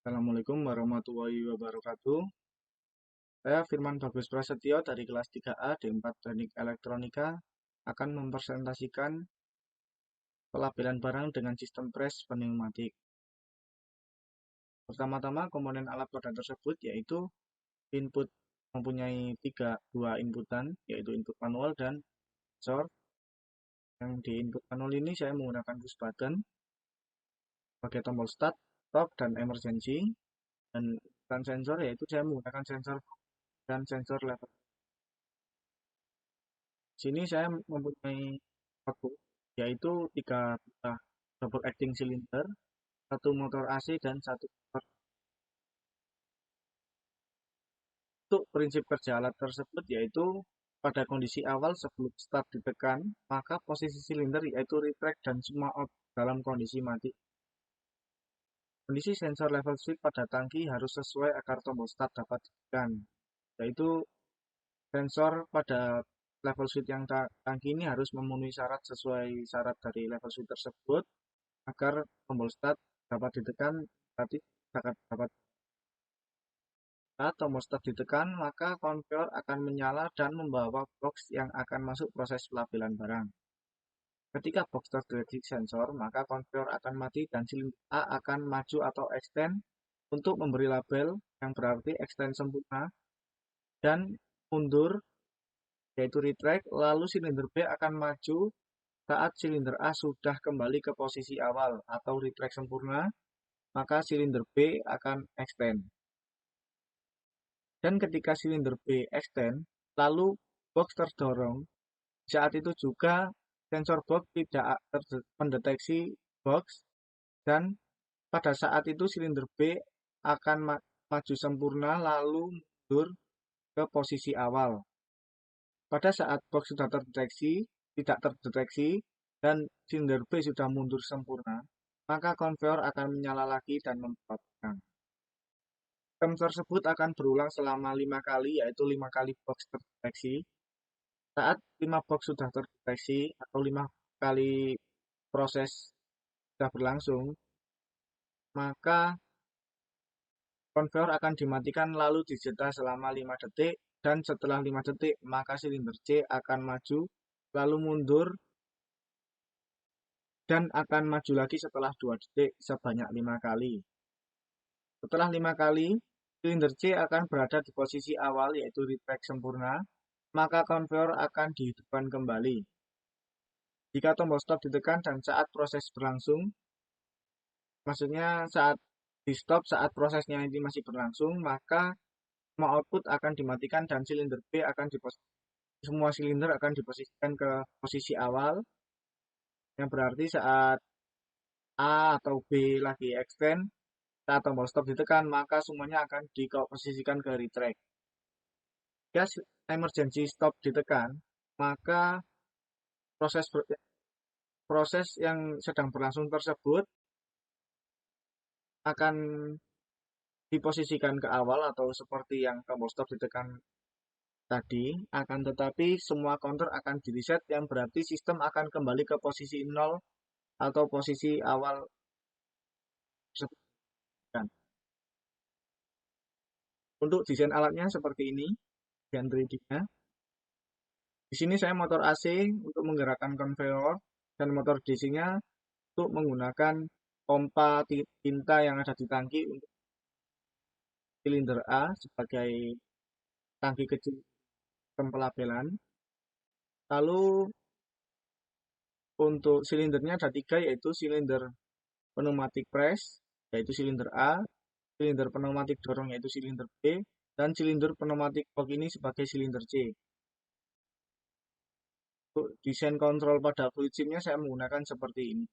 Assalamualaikum warahmatullahi wabarakatuh. Saya Firman Bagus Prasetyo dari kelas 3A D4 Teknik Elektronika akan mempresentasikan pelabelan barang dengan sistem press pneumatik. Pertama-tama komponen alat pada tersebut yaitu input mempunyai dua inputan, yaitu input manual dan sensor. Yang di input manual ini saya menggunakan push button sebagai tombol start, stop, dan emergency. Dan sensor yaitu saya menggunakan sensor dan sensor level. Sini saya mempunyai output, yaitu tiga buah double acting cylinder, satu motor AC, dan satu motor. Untuk prinsip kerja alat tersebut yaitu pada kondisi awal sebelum start ditekan, maka posisi silinder yaitu retract dan semua out dalam kondisi mati. Kondisi sensor level switch pada tangki harus sesuai agar tombol start dapat ditekan, yaitu sensor pada level switch yang tangki ini harus memenuhi syarat sesuai syarat dari level switch tersebut agar tombol start dapat ditekan, berarti dapat saat tombol start ditekan, maka konveyor akan menyala dan membawa box yang akan masuk proses pelabelan barang. Ketika box terdeteksi sensor, maka konveyor akan mati dan silinder A akan maju atau extend untuk memberi label yang berarti extend sempurna dan mundur yaitu retract, lalu silinder B akan maju saat silinder A sudah kembali ke posisi awal atau retract sempurna, maka silinder B akan extend. Dan ketika silinder B extend, lalu box terdorong, saat itu juga sensor box tidak mendeteksi box, dan pada saat itu silinder B akan maju sempurna lalu mundur ke posisi awal. Pada saat box sudah tidak terdeteksi, dan silinder B sudah mundur sempurna, maka konveyor akan menyala lagi dan membuat. Sistem tersebut akan berulang selama 5 kali, yaitu 5 kali box terdeteksi. Saat 5 box sudah terdeteksi atau 5 kali proses sudah berlangsung, maka konveyor akan dimatikan lalu dijeda selama 5 detik, dan setelah 5 detik, maka silinder C akan maju, lalu mundur, dan akan maju lagi setelah 2 detik sebanyak 5 kali. Setelah 5 kali, silinder C akan berada di posisi awal yaitu retract sempurna, maka konveyor akan dihidupkan kembali. Jika tombol stop ditekan dan saat proses berlangsung, maksudnya saat di stop saat prosesnya ini masih berlangsung, maka semua output akan dimatikan dan silinder B akan semua silinder akan diposisikan ke posisi awal, yang berarti saat A atau B lagi extend, saat tombol stop ditekan, maka semuanya akan diposisikan ke retract. Jika emergency stop ditekan, maka proses yang sedang berlangsung tersebut akan diposisikan ke awal atau seperti yang tombol stop ditekan tadi, akan tetapi semua counter akan di reset yang berarti sistem akan kembali ke posisi 0 atau posisi awal tersebut. Untuk desain alatnya seperti ini, dan 3D-nya. Di sini saya motor AC untuk menggerakkan konveyor dan motor DC-nya untuk menggunakan pompa tinta yang ada di tangki untuk silinder A sebagai tangki kecil pelabelan. Lalu untuk silindernya ada 3, yaitu silinder pneumatic press yaitu silinder A, silinder pneumatik dorong yaitu silinder B, dan silinder pneumatik box ini sebagai silinder C. Untuk desain kontrol pada fluid sim-nya saya menggunakan seperti ini.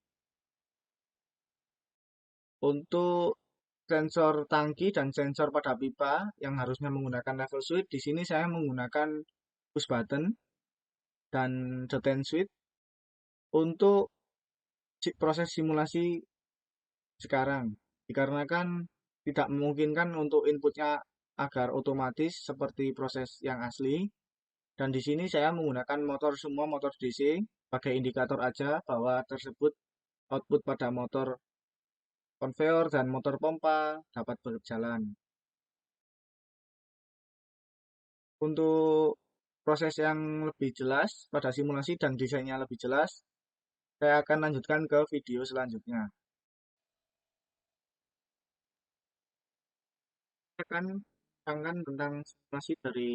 Untuk sensor tangki dan sensor pada pipa yang harusnya menggunakan level switch, di sini saya menggunakan push button dan detent switch. Untuk proses simulasi sekarang, dikarenakan tidak memungkinkan untuk inputnya agar otomatis seperti proses yang asli, dan di sini saya menggunakan semua motor DC sebagai indikator aja bahwa tersebut output pada motor konveyor dan motor pompa dapat berjalan. Untuk proses yang lebih jelas pada simulasi dan desainnya lebih jelas, saya akan lanjutkan ke video selanjutnya. Saya akan menerangkan tentang simulasi dari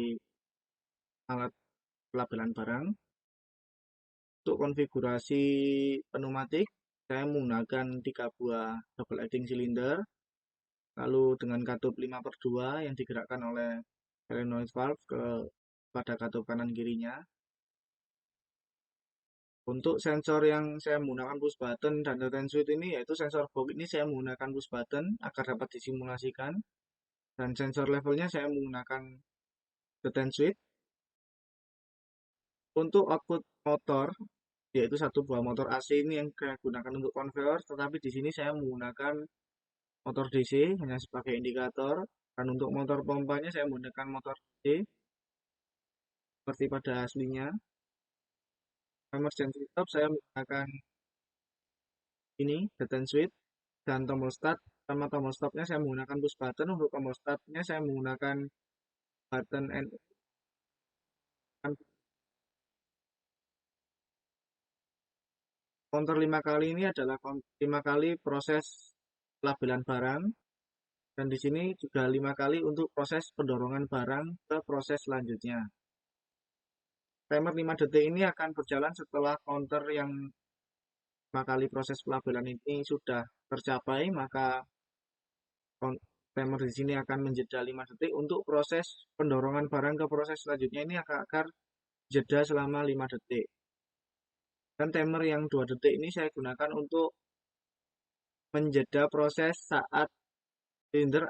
alat pelabelan barang. Untuk konfigurasi pneumatik, saya menggunakan 3 buah double acting cylinder, lalu dengan katup 5/2 yang digerakkan oleh solenoid valve pada katup kanan kirinya. Untuk sensor yang saya menggunakan push button dan return switch ini, yaitu sensor box ini saya menggunakan push button agar dapat disimulasikan. Dan sensor levelnya saya menggunakan return switch. Untuk output motor, yaitu satu buah motor AC ini yang saya gunakan untuk konveyor, tetapi di sini saya menggunakan motor DC hanya sebagai indikator. Dan untuk motor pompanya saya menggunakan motor DC seperti pada aslinya. Emergency stop saya menggunakan ini return switch dan tombol start. Sama tombol stopnya saya menggunakan push button. Untuk tombol startnya saya menggunakan button N. Counter 5 kali ini adalah 5 kali proses pelabelan barang, dan di sini juga 5 kali untuk proses pendorongan barang ke proses selanjutnya. Timer 5 detik ini akan berjalan setelah counter yang 5 kali proses pelabelan ini sudah tercapai, maka timer di sini akan menjeda 5 detik untuk proses pendorongan barang ke proses selanjutnya ini akan jeda selama 5 detik. Dan timer yang 2 detik ini saya gunakan untuk menjeda proses saat silinder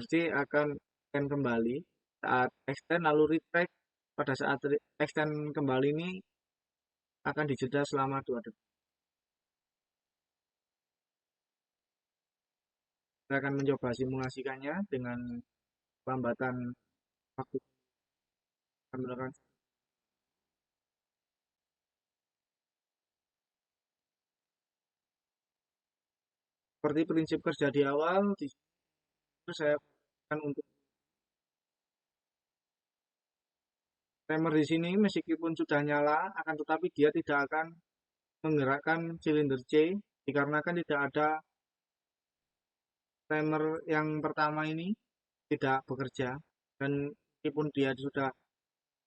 C akan extend kembali. Saat extend lalu retract, pada saat extend kembali ini akan dijeda selama 2 detik. Saya akan mencoba simulasikannya dengan lambatan waktu. Seperti prinsip kerja di awal, di situ saya akan untuk timer di sini meskipun sudah nyala, akan tetapi dia tidak akan menggerakkan silinder C dikarenakan tidak ada timer yang pertama ini tidak bekerja, dan meskipun dia sudah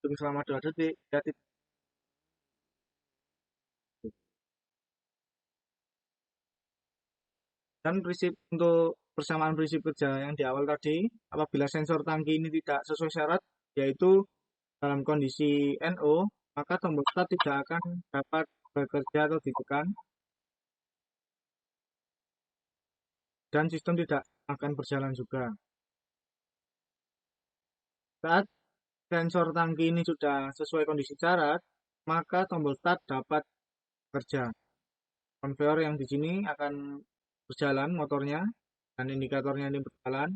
hitung selama 2 detik, dia tidak. Dan prinsip untuk persamaan prinsip kerja yang di awal tadi, apabila sensor tangki ini tidak sesuai syarat, yaitu dalam kondisi NO, maka tombol start tidak akan dapat bekerja atau ditekan, dan sistem tidak akan berjalan juga. Saat sensor tangki ini sudah sesuai kondisi syarat, maka tombol start dapat bekerja. Konveyor yang di sini akan berjalan motornya, dan indikatornya ini berjalan.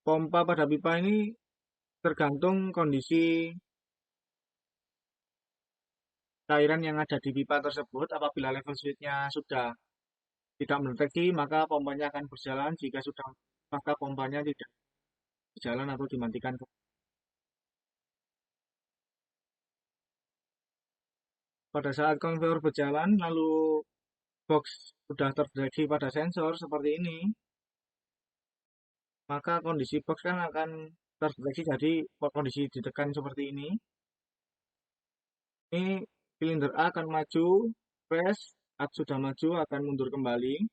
Pompa pada pipa ini tergantung kondisi cairan yang ada di pipa tersebut. Apabila level switch-nya sudah tidak mendeteksi, maka pompanya akan berjalan. Jika sudah, maka pompanya tidak berjalan atau dimatikan. Pada saat konveyor berjalan, lalu box sudah terdeteksi pada sensor seperti ini, maka kondisi box kan akan terdeteksi jadi kondisi ditekan seperti ini. Ini silinder A akan maju, press, saat sudah maju akan mundur kembali.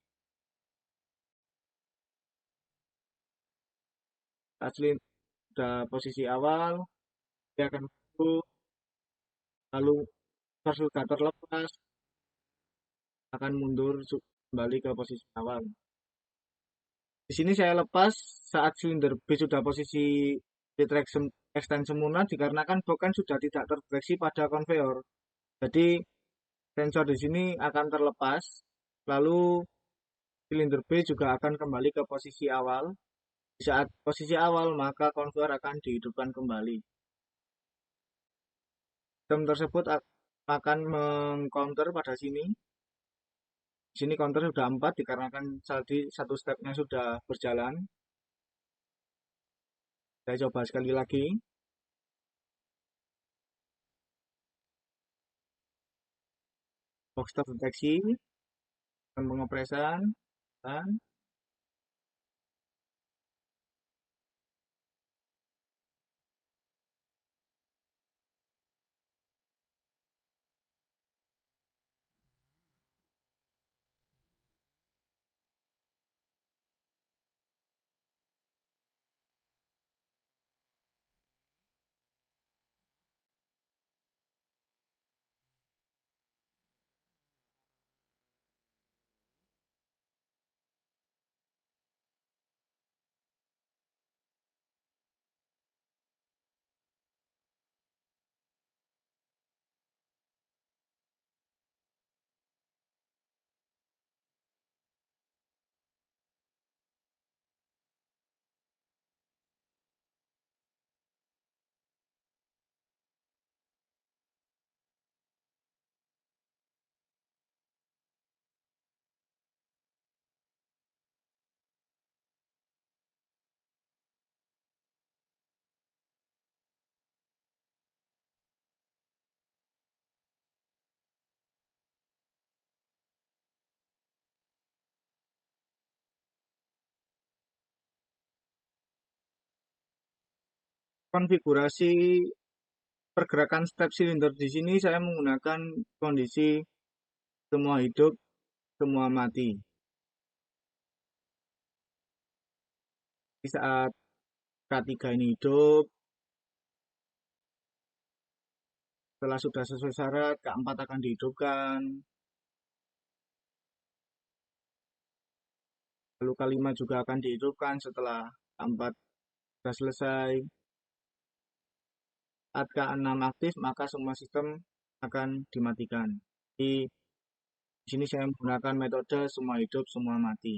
Saat silinder sudah posisi awal, dia akan maju, lalu sudah terlepas, akan mundur kembali ke posisi awal. Di sini saya lepas saat silinder B sudah posisi retract extend sempurna dikarenakan box kan sudah tidak terdeteksi pada konveyor. Jadi sensor di sini akan terlepas, lalu silinder B juga akan kembali ke posisi awal. Di saat posisi awal, maka konveyor akan dihidupkan kembali. Sistem tersebut akan mengcounter pada sini. Di sini counter sudah 4 dikarenakan tadi satu stepnya sudah berjalan. Saya coba sekali lagi. Box terdeteksi dan pengopresan dan konfigurasi pergerakan step silinder di sini saya menggunakan kondisi semua hidup, semua mati. Di saat K3 ini hidup, setelah sudah sesuai syarat, K4 akan dihidupkan, lalu K5 juga akan dihidupkan setelah K4 sudah selesai. Saat K6 aktif, maka semua sistem akan dimatikan. Di sini saya menggunakan metode semua hidup, semua mati.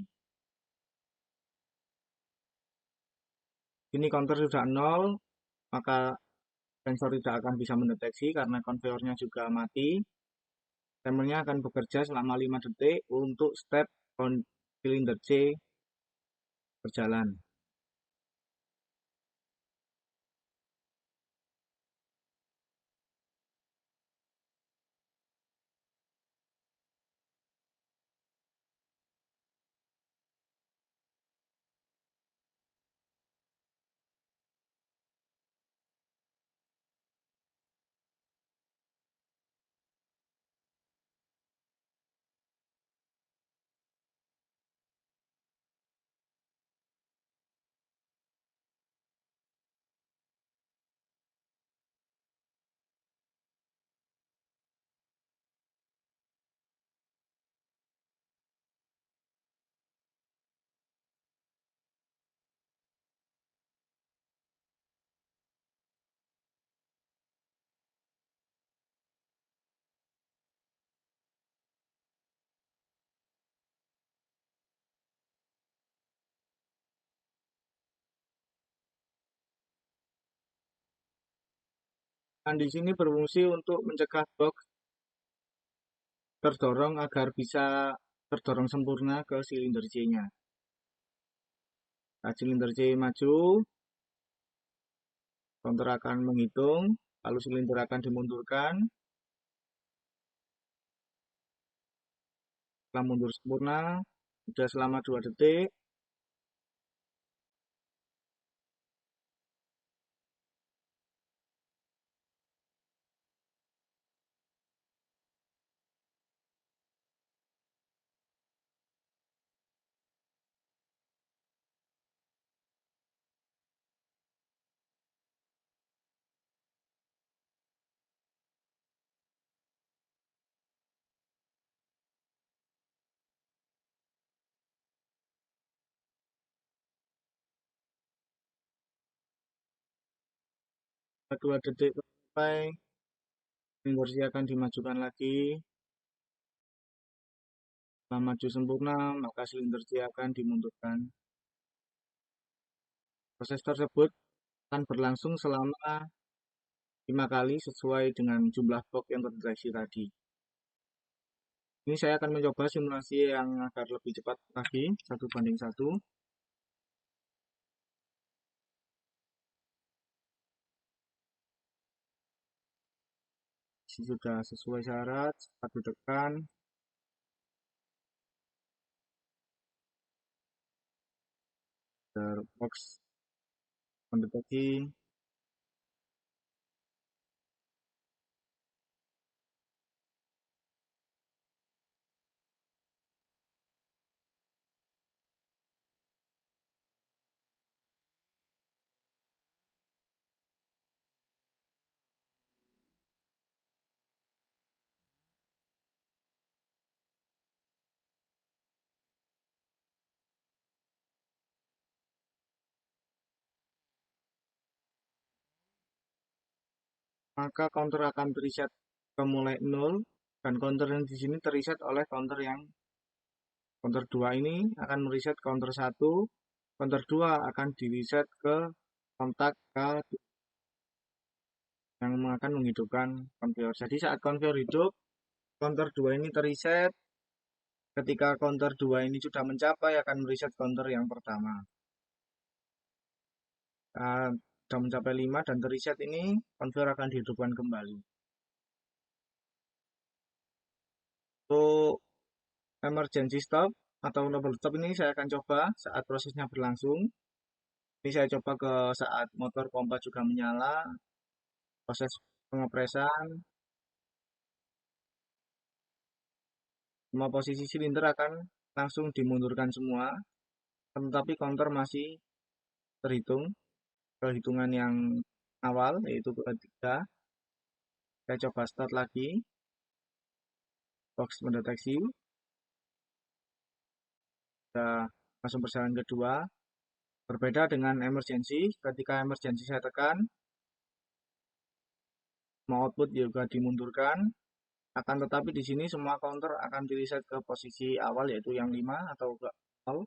Ini counter sudah 0, maka sensor tidak akan bisa mendeteksi karena konveyornya juga mati. Timernya akan bekerja selama 5 detik untuk step silinder C berjalan. Dan di sini berfungsi untuk mencegah box terdorong agar bisa terdorong sempurna ke silinder C-nya. Saat silinder C maju, counter akan menghitung, lalu silinder akan dimundurkan. Setelah mundur sempurna, sudah selama 2 detik, setelah 2 detik selesai, silinder C akan dimajukan lagi. Setelah maju sempurna, maka silinder C akan dimundurkan. Proses tersebut akan berlangsung selama 5 kali sesuai dengan jumlah box yang terdeteksi tadi. Ini saya akan mencoba simulasi yang agar lebih cepat lagi, 1:1. Sudah sesuai syarat, cepat ditekan, box mendeteksi, maka counter akan reset ke mulai 0 dan counter yang di sini reset oleh counter 2 ini akan mereset counter 1, counter 2 akan di-reset ke kontak K yang akan menghidupkan konveyor. Jadi saat konveyor hidup, counter 2 ini reset. Ketika counter 2 ini sudah mencapai akan mereset counter yang pertama. Sudah mencapai 5 dan reset ini, konveyor akan dihidupkan kembali. Untuk emergency stop atau double stop ini saya akan coba saat prosesnya berlangsung. Ini saya coba ke saat motor pompa juga menyala, proses pengepresan, semua posisi silinder akan langsung dimundurkan semua, tetapi counter masih terhitung ke hitungan yang awal, yaitu ketiga. Saya coba start lagi, box mendeteksi, sudah langsung berjalan kedua. Berbeda dengan emergency, ketika emergency saya tekan, mau output juga dimundurkan, akan tetapi di sini semua counter akan di-reset ke posisi awal yaitu yang 5 atau ke 0.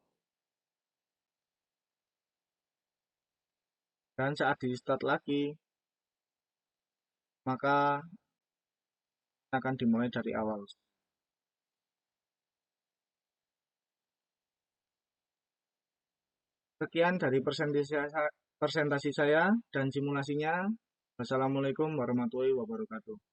Dan saat di start lagi, maka akan dimulai dari awal. Sekian dari presentasi saya dan simulasinya. Wassalamualaikum warahmatullahi wabarakatuh.